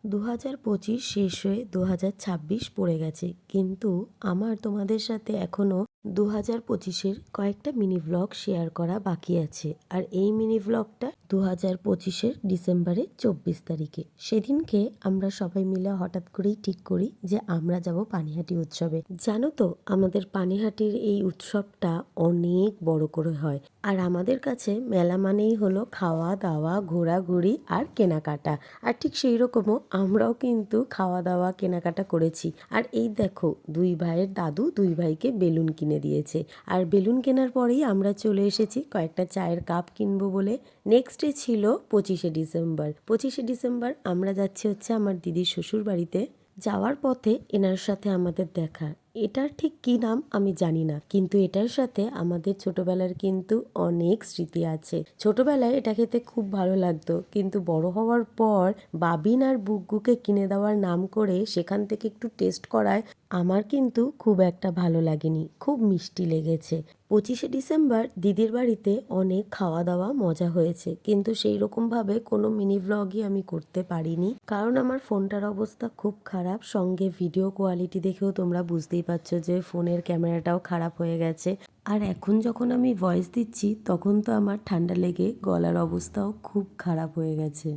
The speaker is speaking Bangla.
2025 শেষ হয়ে 2026 পড়ে গেছে, কিন্তু আমার তোমাদের সাথে এখনো 2025-এর কয়েকটা মিনি ভ্লগ শেয়ার করা বাকি আছে। আর এই মিনি ভ্লগটা 2025-এর ডিসেম্বরের 24 তারিখে। সেদিনকে আমরা সবাই মিলে হঠাৎ করেই ঠিক করি যে আমরা যাব পানিহাটি উৎসবে। জানো তো, আমাদের পানিহাটির এই উৎসবটা অনেক বড় করে হয়। আর আমাদের কাছে মেলা মানেই হলো খাওয়া দাওয়া, ঘোরাঘুরি আর কেনাকাটা। আর ঠিক সেই রকমও আমরাও কিন্তু খাওয়া দাওয়া কেনাকাটা করেছি। আর এই দেখো, দুই ভাইয়ের দাদু দুই ভাইকে বেলুন কিনে দিয়েছে। আর বেলুন কেনার পরেই আমরা চলে এসেছি কয়েকটা চায়ের কাপ কিনবো বলে। নেক্সট ডে ছিল 25শে ডিসেম্বর। 25শে ডিসেম্বর আমরা যাচ্ছি হচ্ছে আমার দিদির শ্বশুর বাড়িতে। যাওয়ার পথে এনার সাথে আমাদের দেখা। এটার ঠিক কি নাম আমি জানি না, কিন্তু এটার সাথে আমাদের ছোটবেলার কিন্তু অনেক স্মৃতি আছে। ছোটবেলায় এটা খেতে খুব ভালো লাগতো, কিন্তু বড় হওয়ার পর বাবিন আর বুগ্গুকে কিনে দেওয়ার নাম করে সেখান থেকে একটু টেস্ট করায় আমার কিন্তু খুব একটা ভালো লাগেনি, খুব মিষ্টি লেগেছে। 25শে ডিসেম্বর দিদির বাড়িতে অনেক খাওয়া দাওয়া মজা হয়েছে, কিন্তু সেই রকমভাবে কোনো মিনি ভ্লগই আমি করতে পারিনি, কারণ আমার ফোনটার অবস্থা খুব খারাপ। সঙ্গে ভিডিও কোয়ালিটি দেখেও তোমরা বুঝতেই পারছো যে ফোনের ক্যামেরাটাও খারাপ হয়ে গেছে। আর এখন যখন আমি ভয়েস দিচ্ছি তখন তো আমার ঠান্ডা লেগে গলার অবস্থাও খুব খারাপ হয়ে গেছে।